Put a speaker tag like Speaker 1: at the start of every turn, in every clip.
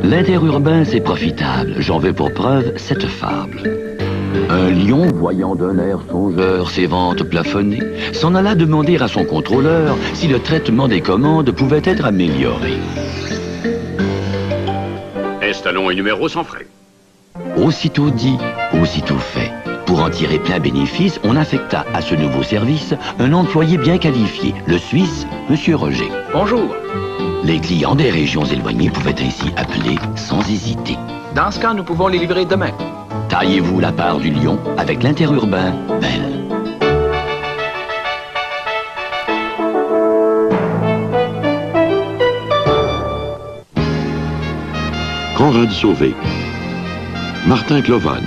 Speaker 1: L'interurbain, c'est profitable. J'en veux pour preuve cette fable. Un lion, voyant d'un air songeur ses ventes plafonnées, s'en alla demander à son contrôleur si le traitement des commandes pouvait être amélioré.
Speaker 2: Installons un numéro sans frais.
Speaker 1: Aussitôt dit, aussitôt fait. Pour en tirer plein bénéfice, on affecta à ce nouveau service un employé bien qualifié, le Suisse, M. Roger.
Speaker 3: Bonjour.
Speaker 1: Les clients des régions éloignées pouvaient ainsi appeler sans hésiter.
Speaker 3: Dans ce cas, nous pouvons les livrer demain.
Speaker 1: Taillez-vous la part du lion avec l'interurbain Bell.
Speaker 4: Conrad Sauvé, Martin Clovan,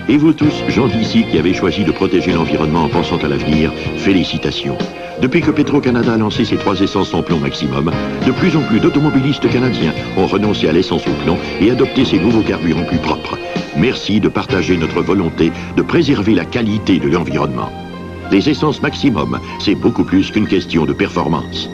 Speaker 4: et vous tous, gens d'ici qui avez choisi de protéger l'environnement en pensant à l'avenir, félicitations. Depuis que Petro-Canada a lancé ses 3 essences en plomb maximum, de plus en plus d'automobilistes canadiens ont renoncé à l'essence au plomb et adopté ces nouveaux carburants plus propres. Merci de partager notre volonté de préserver la qualité de l'environnement. Les essences maximum, c'est beaucoup plus qu'une question de performance.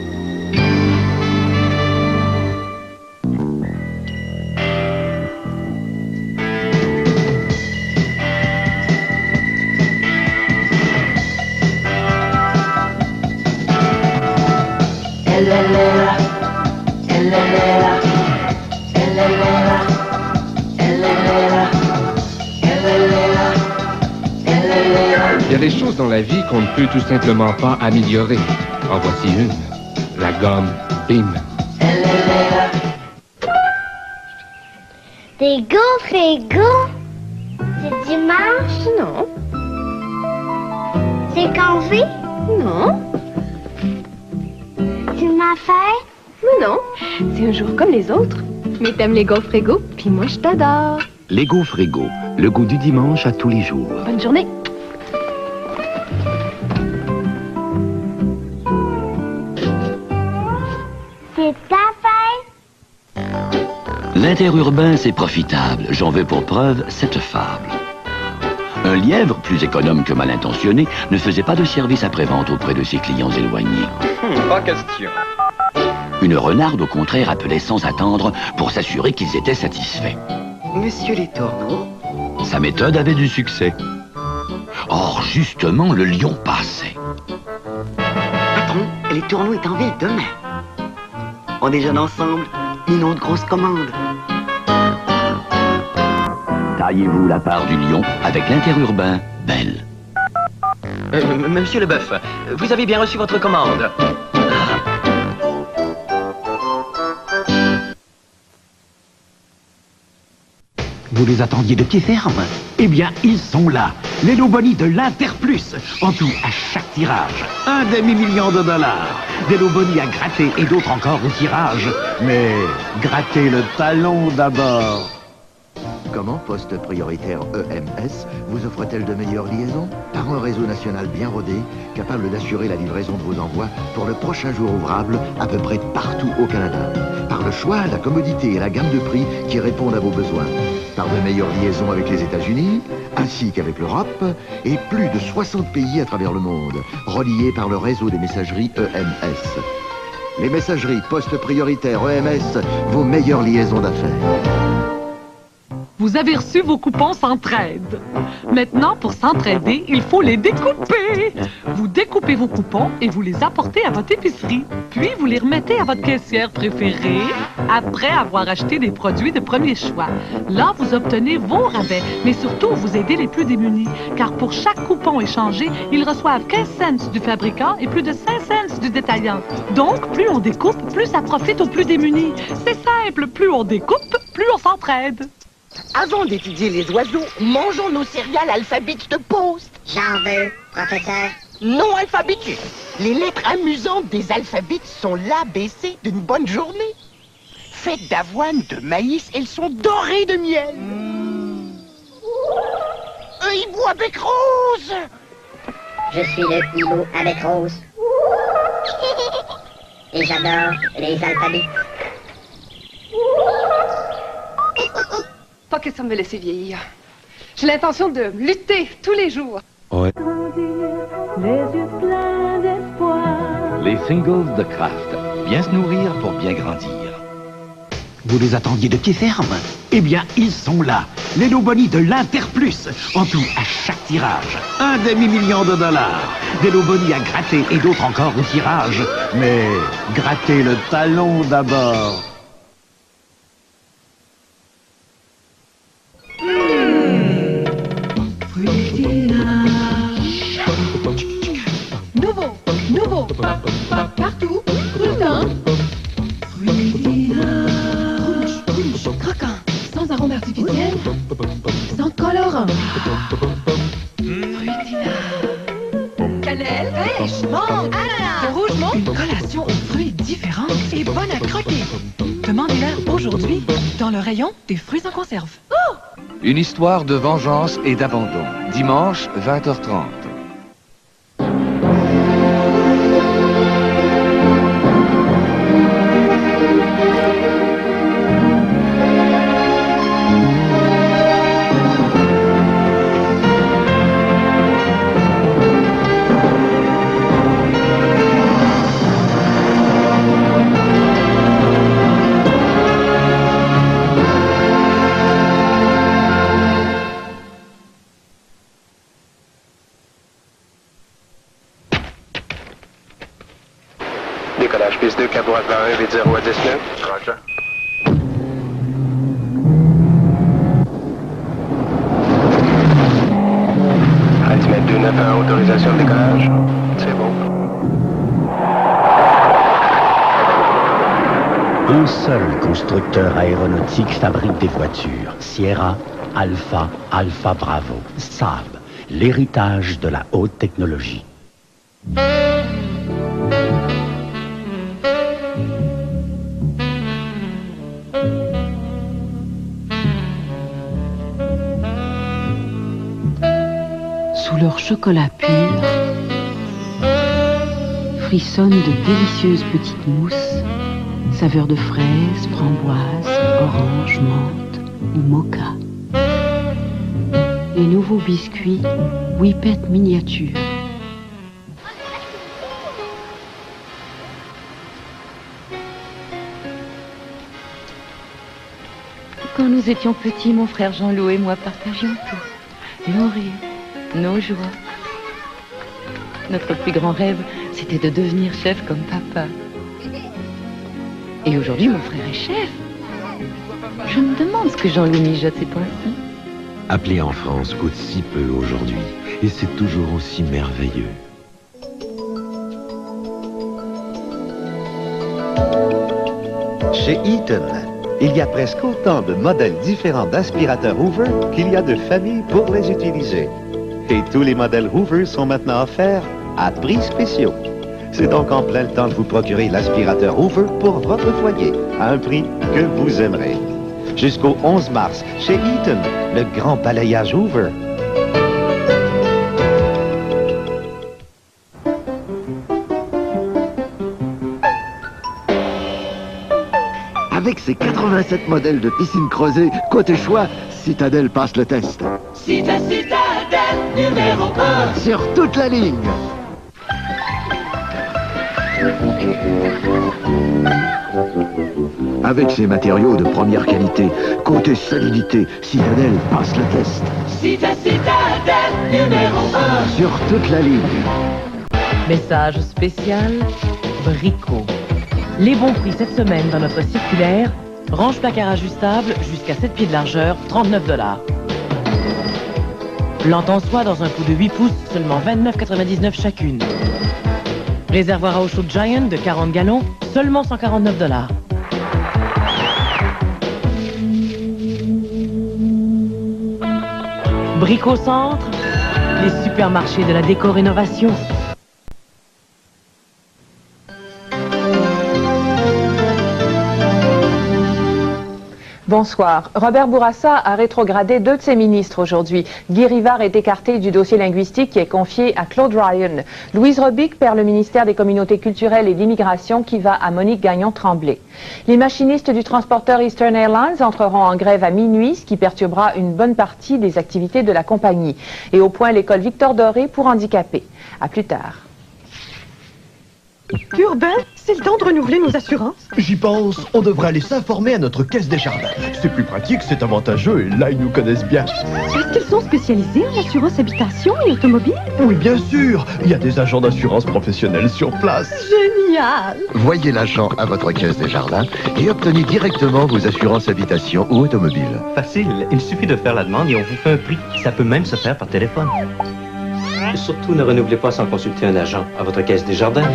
Speaker 5: Il y a des choses dans la vie qu'on ne peut tout simplement pas améliorer. En voici une. La gomme Bim.
Speaker 6: Des gaufres égaux? C'est dimanche?
Speaker 7: Non.
Speaker 6: C'est congé?
Speaker 7: Non.
Speaker 6: C'est ma fête?
Speaker 7: Mais non. C'est un jour comme les autres. Mais t'aimes les gaufres égaux, puis moi je t'adore.
Speaker 1: Les gaufres égaux, le goût du dimanche à tous les jours.
Speaker 7: Bonne journée.
Speaker 6: C'est ta fête?
Speaker 1: L'interurbain, c'est profitable. J'en veux pour preuve cette fable. Un lièvre, plus économe que mal intentionné, ne faisait pas de service après-vente auprès de ses clients éloignés.
Speaker 3: Pas question.
Speaker 1: Une renarde, au contraire, appelait sans attendre pour s'assurer qu'ils étaient satisfaits.
Speaker 8: Monsieur Les Tourneaux.
Speaker 1: Sa méthode avait du succès. Or, justement, le lion passait.
Speaker 8: Patron, Les Tourneaux est en ville demain. On déjeune ensemble, une autre grosse commande.
Speaker 1: Taillez-vous la part du lion avec l'interurbain Bell.
Speaker 3: Monsieur Leboeuf, vous avez bien reçu votre commande.
Speaker 9: Vous les attendiez de pied ferme? Eh bien, ils sont là. Les lots bonus de l'Interplus. En tout, à chaque tirage, un demi-million de dollars. Des lots bonus à gratter et d'autres encore au tirage. Mais grattez le talon d'abord.
Speaker 10: Comment Poste Prioritaire EMS vous offre-t-elle de meilleures liaisons? Par un réseau national bien rodé, capable d'assurer la livraison de vos envois pour le prochain jour ouvrable à peu près partout au Canada. Par le choix, la commodité et la gamme de prix qui répondent à vos besoins. Par de meilleures liaisons avec les États-Unis, ainsi qu'avec l'Europe, et plus de 60 pays à travers le monde, reliés par le réseau des messageries EMS. Les messageries Poste Prioritaire EMS, vos meilleures liaisons d'affaires.
Speaker 11: Vous avez reçu vos coupons Centraide. Maintenant, pour s'entraider, il faut les découper. Vous découpez vos coupons et vous les apportez à votre épicerie. Puis, vous les remettez à votre caissière préférée après avoir acheté des produits de premier choix. Là, vous obtenez vos rabais, mais surtout, vous aidez les plus démunis. Car pour chaque coupon échangé, ils reçoivent 15 cents du fabricant et plus de 5 cents du détaillant. Donc, plus on découpe, plus ça profite aux plus démunis. C'est simple, plus on découpe, plus on s'entraide.
Speaker 12: Avant d'étudier les oiseaux, mangeons nos céréales alphabétiques de poste.
Speaker 6: J'en veux, professeur.
Speaker 12: Non alphabétiques. Les lettres amusantes des alphabets sont l'ABC d'une bonne journée. Faites d'avoine, de maïs, elles sont dorées de miel. Un hibou à bec rose.
Speaker 6: Je suis le hibou avec rose. Et j'adore les alphabets.
Speaker 7: Pas question de me laisser vieillir. J'ai l'intention de lutter tous les jours.
Speaker 1: Ouais.
Speaker 13: Les yeux pleins d'espoir.
Speaker 1: Les singles de Kraft. Bien se nourrir pour bien grandir.
Speaker 9: Vous les attendiez de pied ferme? Eh bien, ils sont là. Les lots bonus de l'Interplus. En tout, à chaque tirage, un demi-million de dollars. Des lots bonus à gratter et d'autres encore au tirage. Mais grattez le talon d'abord.
Speaker 7: Nouveau, partout, tout le temps. Rouge, croquant, sans arôme artificiel, sans colorant. Fruitina. Cannelle, pêche, menthe, ananas. Rouge monte. Une collation aux fruits différente et bonne à croquer. Demandez-la aujourd'hui dans le rayon des fruits en conserve. Oh!
Speaker 5: Une histoire de vengeance et d'abandon. Dimanche, 20h30.
Speaker 14: Décollage piste 2, Cabo Atlant 1, 80 à 19. Roger. Altimètre 291, autorisation de décollage. C'est bon.
Speaker 15: Un seul constructeur aéronautique fabrique des voitures. Sierra, Alpha, Alpha Bravo. Saab, l'héritage de la haute technologie.
Speaker 16: Sous leur chocolat pur, frissonnent de délicieuses petites mousses, saveurs de fraises, framboises, orange, menthe ou mocha. Les nouveaux biscuits Whippet miniature.
Speaker 17: Quand nous étions petits, mon frère Jean-Loup et moi partagions tout. Nos rires, nos joies. Notre plus grand rêve, c'était de devenir chef comme papa. Et aujourd'hui, mon frère est chef. Je me demande ce que Jean-Loup mijote ces temps-ci.
Speaker 18: Appeler en France coûte si peu aujourd'hui, et c'est toujours aussi merveilleux.
Speaker 19: Chez Eaton, il y a presque autant de modèles différents d'aspirateurs Hoover qu'il y a de familles pour les utiliser. Et tous les modèles Hoover sont maintenant offerts à prix spéciaux. C'est donc en plein temps de vous procurer l'aspirateur Hoover pour votre foyer, à un prix que vous aimerez. Jusqu'au 11 mars, chez Eaton, le grand balayage Hoover.
Speaker 10: Avec ses 87 modèles de piscine creusée, côté choix, Citadel passe le test.
Speaker 13: Citadel numéro 1
Speaker 10: Sur toute la ligne. Avec ses matériaux de première qualité, côté solidité, Citadel passe le test.
Speaker 13: Citadel numéro 1
Speaker 10: Sur toute la ligne.
Speaker 20: Message spécial, Brico. Les bons prix cette semaine dans notre circulaire, range placard ajustable jusqu'à 7 pieds de largeur, 39 $. Plante en soie dans un pot de 8 pouces, seulement 29,99 € chacune. Réservoir à eau chaude Giant de 40 gallons, seulement 149 $. Brico Centre, les supermarchés de la déco-rénovation.
Speaker 21: Bonsoir. Robert Bourassa a rétrogradé 2 de ses ministres aujourd'hui. Guy Rivard est écarté du dossier linguistique qui est confié à Claude Ryan. Louise Robic perd le ministère des Communautés culturelles et d'immigration qui va à Monique Gagnon-Tremblay. Les machinistes du transporteur Eastern Airlines entreront en grève à minuit, ce qui perturbera une bonne partie des activités de la compagnie. Et au point l'école Victor Doré pour handicapés. À plus tard.
Speaker 11: Urbain,
Speaker 7: C'est le temps de renouveler nos assurances.
Speaker 2: J'y pense, on devrait aller s'informer à notre caisse des jardins. C'est plus pratique, c'est avantageux, et là, ils nous connaissent bien.
Speaker 7: Est-ce qu'ils sont spécialisés en assurance habitation et automobile?
Speaker 2: Oui, bien sûr. Il y a des agents d'assurance professionnels sur place.
Speaker 7: Génial!
Speaker 10: Voyez l'agent à votre caisse des jardins et obtenez directement vos assurances habitation ou automobile.
Speaker 3: Facile, il suffit de faire la demande et on vous fait un prix. Ça peut même se faire par téléphone. Surtout, ne renouvelez pas sans consulter un agent à votre caisse des jardins.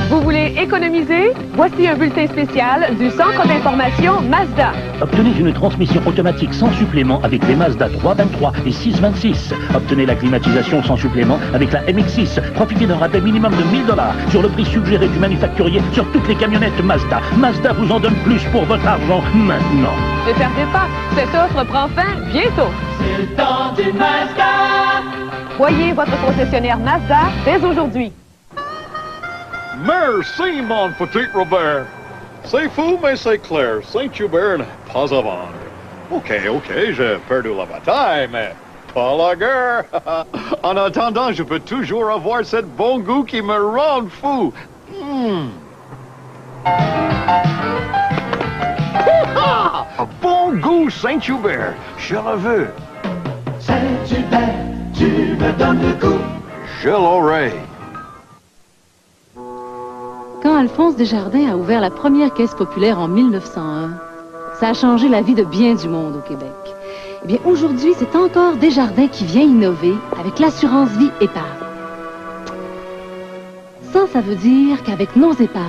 Speaker 21: Vous voulez économiser? Voici un bulletin spécial du Centre d'information Mazda.
Speaker 15: Obtenez une transmission automatique sans supplément avec les Mazda 323 et 626. Obtenez la climatisation sans supplément avec la MX-6. Profitez d'un rabais minimum de 1000 $ sur le prix suggéré du manufacturier sur toutes les camionnettes Mazda. Mazda vous en donne plus pour votre argent maintenant.
Speaker 21: Ne perdez pas, cette offre prend fin bientôt.
Speaker 13: C'est le temps du Mazda.
Speaker 21: Voyez votre concessionnaire Mazda dès aujourd'hui.
Speaker 22: Merci, mon petit Robert. C'est fou, mais c'est clair. Saint-Hubert n'est pas à vendre. OK, j'ai perdu la bataille, mais pas la guerre. En attendant, je peux toujours avoir ce bon goût qui me rend fou. Bon goût, Saint-Hubert. Je le veux.
Speaker 13: Saint-Hubert, tu me donnes le goût.
Speaker 22: Je l'aurai.
Speaker 23: Quand Alphonse Desjardins a ouvert la première caisse populaire en 1901, ça a changé la vie de bien du monde au Québec. Eh bien, aujourd'hui, c'est encore Desjardins qui vient innover avec l'assurance vie épargne. Ça veut dire qu'avec nos épargnes,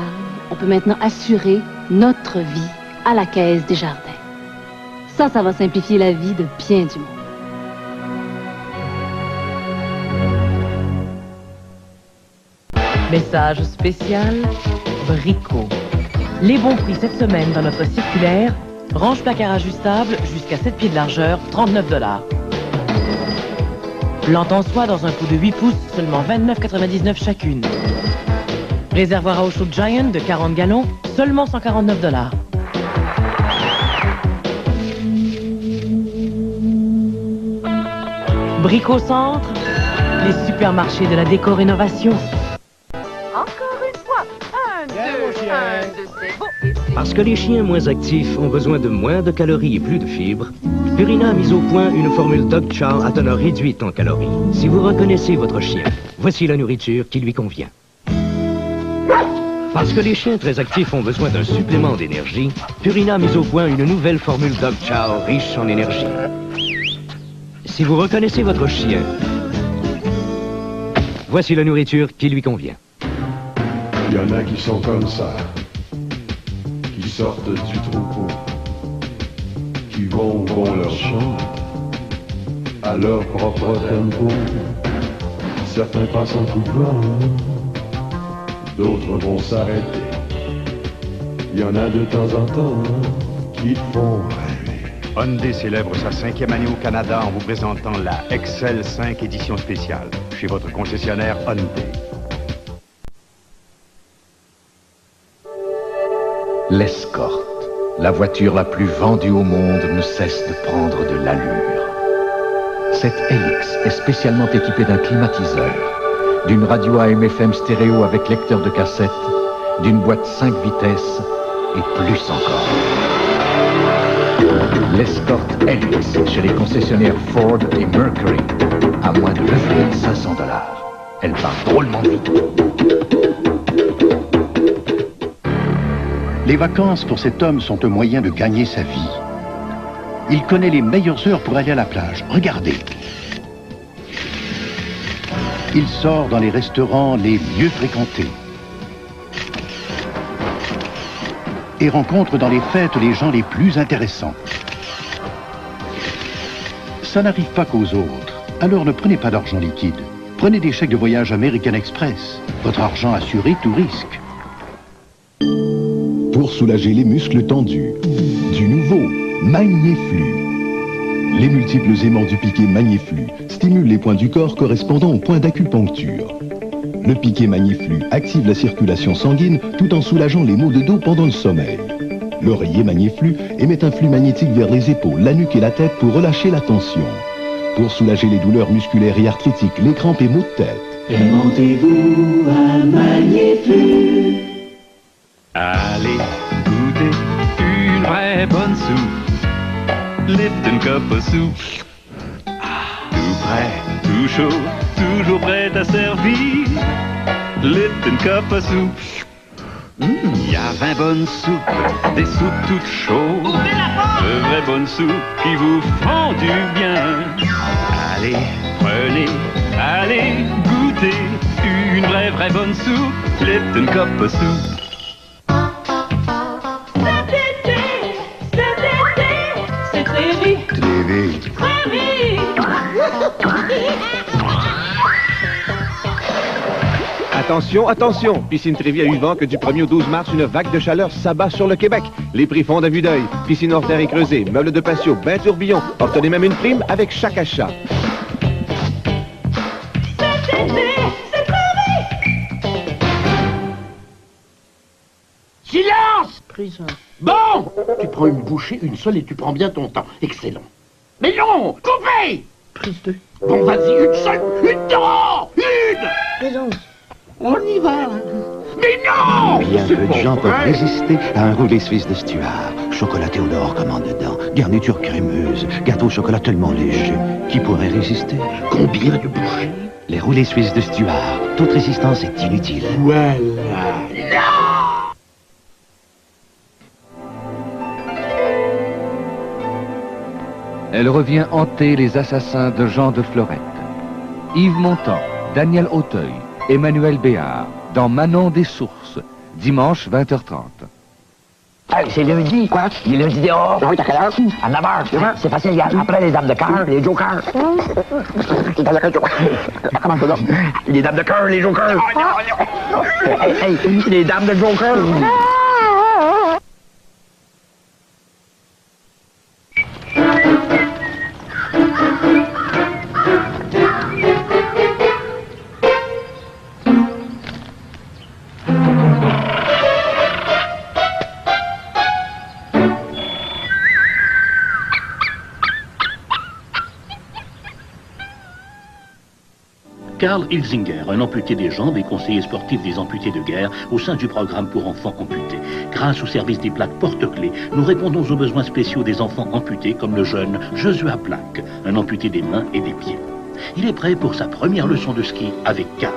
Speaker 23: on peut maintenant assurer notre vie à la caisse Desjardins. Ça va simplifier la vie de bien du monde.
Speaker 20: Message spécial, Brico. Les bons prix cette semaine dans notre circulaire, range-placard ajustable jusqu'à 7 pieds de largeur, 39 $. Plante en soie dans un pot de 8 pouces, seulement 29,99 chacune. Réservoir à eau chaude Giant de 40 gallons, seulement 149 $. Brico Centre, les supermarchés de la déco-rénovation.
Speaker 21: Encore une fois, un, deux, c'est beau.
Speaker 24: Parce que les chiens moins actifs ont besoin de moins de calories et plus de fibres, Purina a mis au point une formule Dog Chow à teneur réduite en calories. Si vous reconnaissez votre chien, voici la nourriture qui lui convient. Parce que les chiens très actifs ont besoin d'un supplément d'énergie, Purina a mis au point une nouvelle formule Dog Chow riche en énergie. Si vous reconnaissez votre chien, voici la nourriture qui lui convient.
Speaker 25: Il y en a qui sont comme ça, qui sortent du troupeau, qui vont leur champ, à leur propre tempo. Certains passent en coupant, d'autres vont s'arrêter. Il y en a de temps en temps qui font rêver.
Speaker 26: Hyundai célèbre sa 5e année au Canada en vous présentant la Excel 5 édition spéciale chez votre concessionnaire Hyundai.
Speaker 27: L'Escort, la voiture la plus vendue au monde, ne cesse de prendre de l'allure. Cette LX est spécialement équipée d'un climatiseur, d'une radio AM/FM stéréo avec lecteur de cassette, d'une boîte 5 vitesses et plus encore. L'Escort LX chez les concessionnaires Ford et Mercury à moins de 9 500 $. Elle part drôlement vite.
Speaker 28: Les vacances pour cet homme sont un moyen de gagner sa vie. Il connaît les meilleures heures pour aller à la plage. Regardez. Il sort dans les restaurants les mieux fréquentés. Et rencontre dans les fêtes les gens les plus intéressants. Ça n'arrive pas qu'aux autres. Alors ne prenez pas d'argent liquide. Prenez des chèques de voyage American Express. Votre argent assuré tout risque.
Speaker 29: Pour soulager les muscles tendus, du nouveau Magniflu. Les multiples aimants du piquet Magniflu stimulent les points du corps correspondant aux points d'acupuncture. Le piquet Magniflu active la circulation sanguine tout en soulageant les maux de dos pendant le sommeil. L'oreiller Magniflu émet un flux magnétique vers les épaules, la nuque et la tête pour relâcher la tension. pour soulager les douleurs musculaires et arthritiques, les crampes et maux de tête.
Speaker 13: Remontez-vous à Magnéflux.
Speaker 26: Allez goûter une vraie bonne soupe. Lipton Cup of Soup. Tout prêt, tout chaud, toujours prêt à servir. Lipton Cup of Soup. Il y a 20 bonnes soupes, des soupes toutes chaudes. De vraies bonnes soupes qui vous font du bien. Allez, prenez, allez, goûtez une vraie bonne soupe. Lipton Cup of Soup.
Speaker 7: C'est Trévi.
Speaker 10: Trévi.
Speaker 1: Attention, attention! Piscine Trévi a eu vent que du 1er au 12 mars, une vague de chaleur s'abat sur le Québec. Les prix fondent à vue d'œil. Piscine hors terre et creusée, meubles de patio, bain tourbillon. Obtenez même une prime avec chaque achat.
Speaker 28: Silence! Prison. Bon! Tu prends une bouchée, une seule, et tu prends bien ton temps. Excellent. Mais non! Coupez! Prise 2. Bon, vas-y, une seule! Une dent! Une! Prison. On y va. Mais non!
Speaker 4: Bien peu de gens peuvent résister à un roulé suisse de Stuart. Chocolaté au dehors comme en dedans. Garniture crémeuse. Gâteau au chocolat tellement léger. Qui pourrait résister?
Speaker 28: Combien de bouchées?
Speaker 4: Les roulés suisses de Stuart. Toute résistance est inutile.
Speaker 28: Voilà.
Speaker 5: Elle revient hanter les assassins de Jean de Florette. Yves Montand, Daniel Auteuil, Emmanuel Béard, dans Manon des Sources, dimanche 20h30.
Speaker 6: Hey, c'est lundi, quoi? Il est lundi dehors. Oui, t'as quelle heure? À 9h. C'est facile, regarde. Après les dames de cœur, les jokers. Comment ça va? Les dames de cœur, les jokers. Hey, les dames de jokers.
Speaker 15: Karl Hilsinger, un amputé des jambes et conseiller sportif des amputés de guerre au sein du programme pour enfants amputés. Grâce au service des plaques porte-clés, nous répondons aux besoins spéciaux des enfants amputés comme le jeune Joshua Plaque, un amputé des mains et des pieds. Il est prêt pour sa première leçon de ski avec Karl.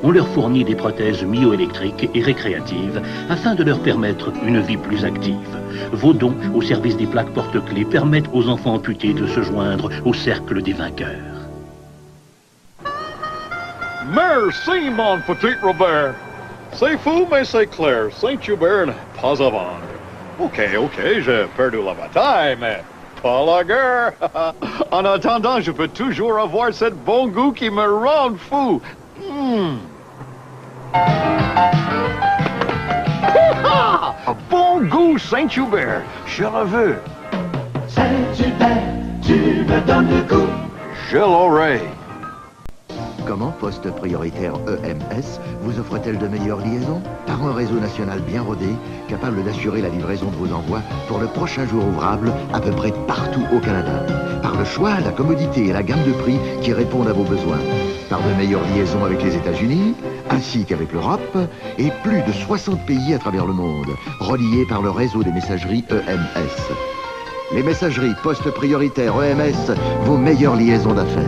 Speaker 15: On leur fournit des prothèses myoélectriques et récréatives afin de leur permettre une vie plus active. Vos dons au service des plaques porte-clés permettent aux enfants amputés de se joindre au cercle des vainqueurs.
Speaker 22: Merci, mon petit Robert. C'est fou, mais c'est clair. Saint-Hubert n'est pas à vendre. Ok, j'ai perdu la bataille, mais pas la guerre. En attendant, je peux toujours avoir ce bon goût qui me rend fou. Bon goût, Saint-Hubert. Je le veux.
Speaker 13: Saint-Hubert, tu me donnes le goût.
Speaker 22: Je l'aurai.
Speaker 10: Comment Poste Prioritaire EMS vous offre-t-elle de meilleures liaisons? Par un réseau national bien rodé, capable d'assurer la livraison de vos envois pour le prochain jour ouvrable à peu près partout au Canada. Par le choix, la commodité et la gamme de prix qui répondent à vos besoins. Par de meilleures liaisons avec les États-Unis, ainsi qu'avec l'Europe, et plus de 60 pays à travers le monde, reliés par le réseau des messageries EMS. Les messageries Poste Prioritaire EMS, vos meilleures liaisons d'affaires.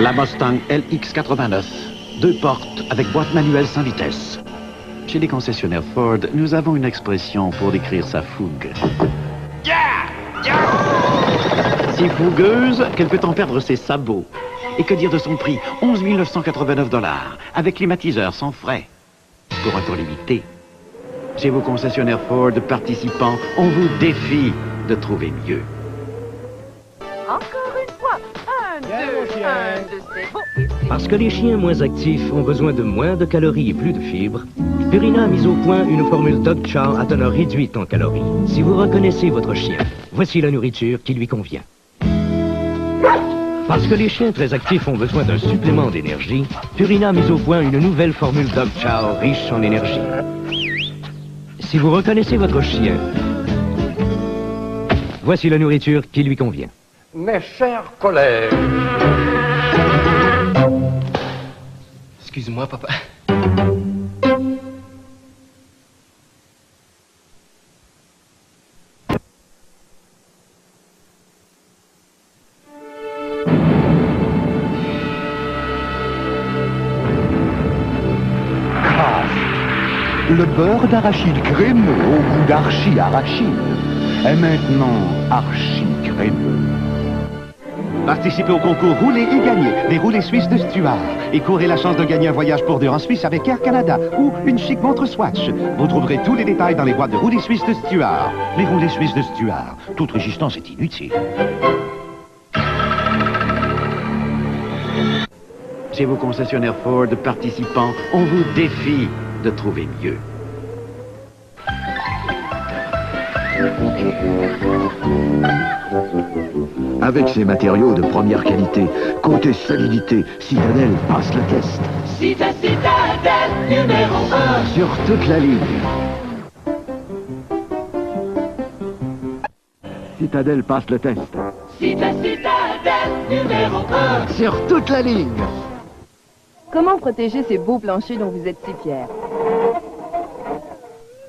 Speaker 4: La Mustang LX89. 2 portes avec boîte manuelle sans vitesse. Chez les concessionnaires Ford, nous avons une expression pour décrire sa fougue. Si fougueuse qu'elle peut en perdre ses sabots. Et que dire de son prix? 11 989 $, avec climatiseur sans frais. Pour un temps limité. Chez vos concessionnaires Ford participants, on vous défie de trouver mieux.
Speaker 7: Encore une fois. 1, 2, 1, 2, c'est beau.
Speaker 24: Parce que les chiens moins actifs ont besoin de moins de calories et plus de fibres, Purina a mis au point une formule Dog Chow à teneur réduite en calories. Si vous reconnaissez votre chien, voici la nourriture qui lui convient. Parce que les chiens très actifs ont besoin d'un supplément d'énergie, Purina a mis au point une nouvelle formule Dog Chow riche en énergie. Si vous reconnaissez votre chien, Voici la nourriture qui lui convient.
Speaker 8: Mes chers collègues.
Speaker 9: Excuse-moi, papa.
Speaker 11: Le beurre d'arachide crémeux au goût d'archi-arachide est maintenant archi-crémeux.
Speaker 4: Participez au concours Rouler et gagner des roulés suisses de Stuart et courez la chance de gagner un voyage pour 2 en Suisse avec Air Canada ou une chic montre Swatch. Vous trouverez tous les détails dans les boîtes de roulés suisses de Stuart. Les roulés suisses de Stuart, toute résistance est inutile. Chez vos concessionnaires Ford participants, on vous défie de trouver mieux.
Speaker 10: Avec ses matériaux de première qualité, côté solidité, Citadel passe le test.
Speaker 13: Citadel numéro 1
Speaker 10: Sur toute la ligne. Citadel passe le test.
Speaker 13: Citadel numéro 1
Speaker 10: Sur toute la ligne.
Speaker 12: Comment protéger ces beaux planchers dont vous êtes si fiers?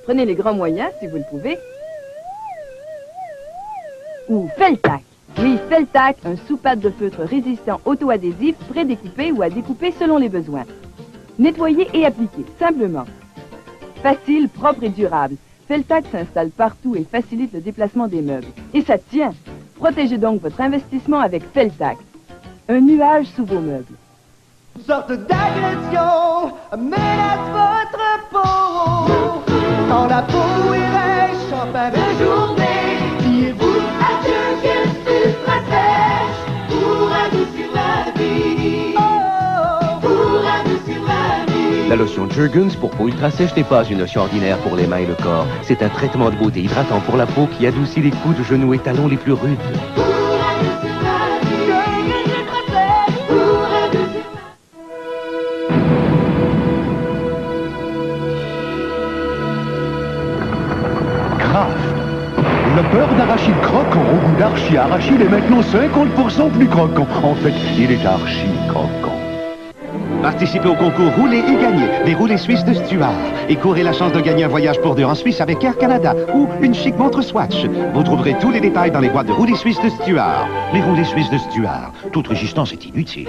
Speaker 12: Prenez les grands moyens, si vous le pouvez. Ou Feltac. Oui, Feltac, un sous-pâte de feutre résistant auto-adhésif, prédécoupé ou à découper selon les besoins. Nettoyer et appliquer, simplement. Facile, propre et durable. Feltac s'installe partout et facilite le déplacement des meubles. Et ça tient. Protégez donc votre investissement avec Feltac. Un nuage sous vos meubles.
Speaker 13: Sorte d'agression menace votre peau. Quand la peau est rêche en fin de journée, fiez-vous à Dieu qu'elle sera sèche pour adoucir la vie. Pour adoucir la vie.
Speaker 3: La lotion Jergens pour peau ultra sèche n'est pas une lotion ordinaire pour les mains et le corps. C'est un traitement de beauté hydratant pour la peau qui adoucit les coudes, genoux et talons les plus rudes.
Speaker 11: Le beurre d'arachide croquant au goût d'archi-arachide est maintenant 50% plus croquant. En fait, il est archi-croquant.
Speaker 4: Participez au concours Rouler et gagner des roulés suisses de Stuart et courez la chance de gagner un voyage pour 2 en Suisse avec Air Canada ou une chic montre Swatch. Vous trouverez tous les détails dans les boîtes de roulés suisses de Stuart. Les roulés suisses de Stuart, toute résistance est inutile.